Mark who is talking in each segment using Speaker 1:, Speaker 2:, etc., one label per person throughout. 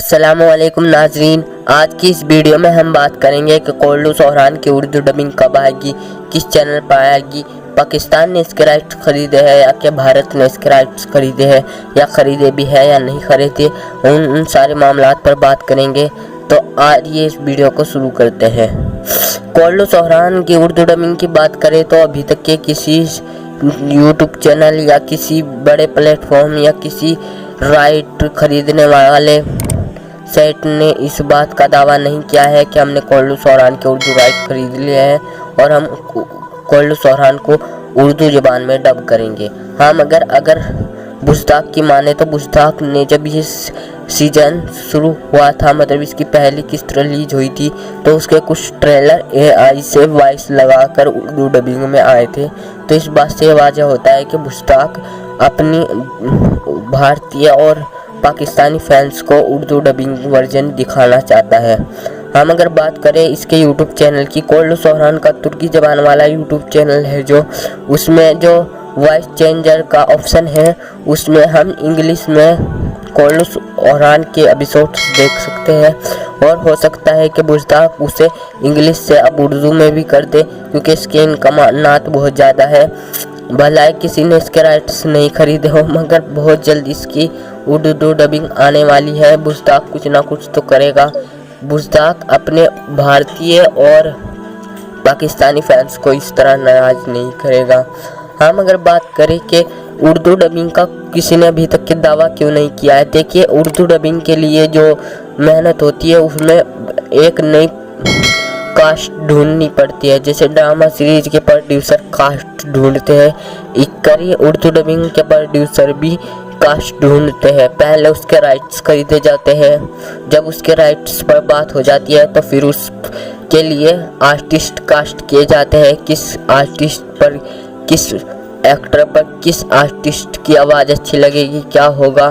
Speaker 1: السلام علیکم ناظرین، آج کی اس ویڈیو میں ہم بات کریں گے کہ کوہلو سہران کی اردو ڈبنگ کب آئے گی، کس چینل پر آئے گی، پاکستان نے اس کے رائٹس خریدے ہیں یا کہ بھارت نے اس کے رائٹس خریدے ہیں یا خریدے بھی ہے یا نہیں خریدے، ان سارے معاملات پر بات کریں گے۔ تو آئیے اس ویڈیو کو شروع کرتے ہیں۔ کوہلو سہران کی اردو ڈبنگ کی بات کریں تو ابھی تک کے کسی یوٹیوب چینل یا کسی بڑے پلیٹ فارم یا کسی رائٹ خریدنے والے سائٹ نے اس بات کا دعویٰ نہیں کیا ہے کہ ہم نے کوہلو سہران کے اردو رائٹ خرید لیے ہیں اور ہم کوہلو سہران کو اردو زبان میں ڈب کریں گے۔ ہاں، مگر اگر بزداق کی مانے تو بزداق نے جب یہ سیزن شروع ہوا تھا، مطلب اس کی پہلی قسط ریلیز ہوئی تھی، تو اس کے کچھ ٹریلر AI سے وائس لگا کر اردو ڈبنگ میں آئے تھے۔ تو اس بات سے واضح ہوتا ہے کہ بزداق اپنی بھارتی اور پاکستانی فینس کو اردو ڈبنگ ورژن دکھانا چاہتا ہے۔ ہم اگر بات کریں اس کے یوٹیوب چینل کی، کوہلو سہران کا ترکی زبان والا یوٹیوب چینل ہے، جو اس میں جو وائس چینجر کا آپشن ہے، اس میں ہم انگلش میں کوہلو سہران کے ایپیسوڈز دیکھ سکتے ہیں، اور ہو سکتا ہے کہ بزداق اسے انگلش سے اب اردو میں بھی کر دے، کیونکہ اس کے امکانات بہت زیادہ ہے۔ بھلائے کسی نے اس کے رائٹس نہیں خریدے ہو، مگر بہت جلد اس کی اردو ڈبنگ آنے والی ہے۔ بزداق کچھ نہ کچھ تو کرے گا۔ بزداق اپنے بھارتی اور پاکستانی فینس کو اس طرح ناراض نہیں کرے گا۔ ہم اگر بات کریں کہ اردو ڈبنگ کا کسی نے ابھی تک کے دعویٰ کیوں نہیں کیا ہے، دیکھیے اردو ڈبنگ کے لیے جو محنت ہوتی ہے اس میں ایک نئی کاسٹ ڈھونڈنی پڑتی ہے، جیسے ڈرامہ سیریز کے پروڈیوسر کاسٹ ڈھونڈتے ہیں، ایکری اردو ڈبنگ کے پروڈیوسر بھی کاسٹ ڈھونڈتے ہیں۔ پہلے اس کے رائٹس خریدے جاتے ہیں، جب اس کے رائٹس پر بات ہو جاتی ہے تو پھر اس کے لیے آرٹسٹ کاسٹ کیے جاتے ہیں، کس آرٹسٹ پر، کس ایکٹر پر، کس آرٹسٹ کی آواز اچھی لگے گی، کیا ہوگا،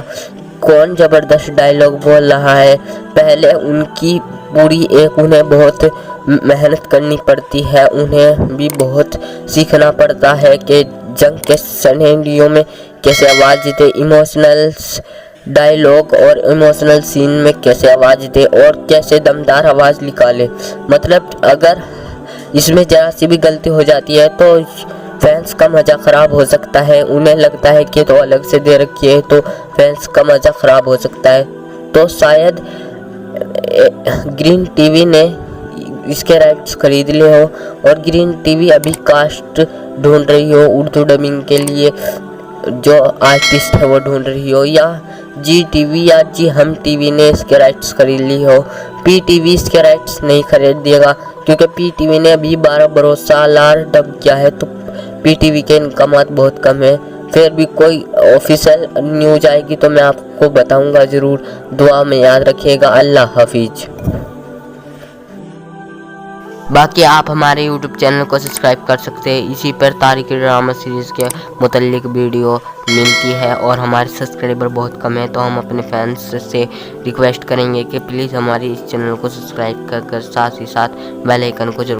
Speaker 1: کون زبردست ڈائیلاگ بول رہا ہے۔ پہلے ان کی پوری انہیں بہت محنت کرنی پڑتی ہے، انہیں بھی بہت سیکھنا پڑتا ہے کہ جنگ کے سینیریو میں کیسے آواز دے، ایموشنل ڈائیلاگ اور ایموشنل سین میں کیسے آواز دے اور کیسے دمدار آواز نکالے۔ مطلب اگر اس میں ذرا سی بھی غلطی ہو جاتی ہے تو فینس کا مزہ خراب ہو سکتا ہے، انہیں لگتا ہے کہ تو الگ سے دے رکھی ہے تو فینس کا مزہ خراب ہو سکتا ہے۔ تو شاید گرین ٹی وی نے اس کے رائٹس خرید لے ہو اور گرین ٹی وی ابھی کاسٹ ڈھونڈ رہی ہو اردو ڈبنگ کے لیے، جو آرٹسٹ ہے وہ ڈھونڈ رہی ہو، یا جی ٹی وی یا جی ہم ٹی وی نے اس کے رائٹس خرید لی ہو۔ پی ٹی وی اس کے رائٹس نہیں خرید دے گا، کیونکہ پی ٹی وی نے ابھی 12 بروسہ لار ڈب کیا ہے، تو پی ٹی وی کے انکمات بہت کم ہیں۔ پھر بھی کوئی آفیشیل نیوز آئے گی تو میں آپ کو بتاؤں گا ضرور۔ دعا میں یاد رکھیے گا۔ اللہ حافظ۔ باقی آپ ہمارے یوٹیوب چینل کو سبسکرائب کر سکتے ہیں، اسی پر تاریخی ڈرامہ سیریز کے متعلق ویڈیو ملتی ہے، اور ہمارے سبسکرائبر بہت کم ہیں، تو ہم اپنے فینس سے ریکویسٹ کریں گے کہ پلیز ہمارے اس چینل کو سبسکرائب کر ساتھ ہی ساتھ بیل آئیکن کو ضرور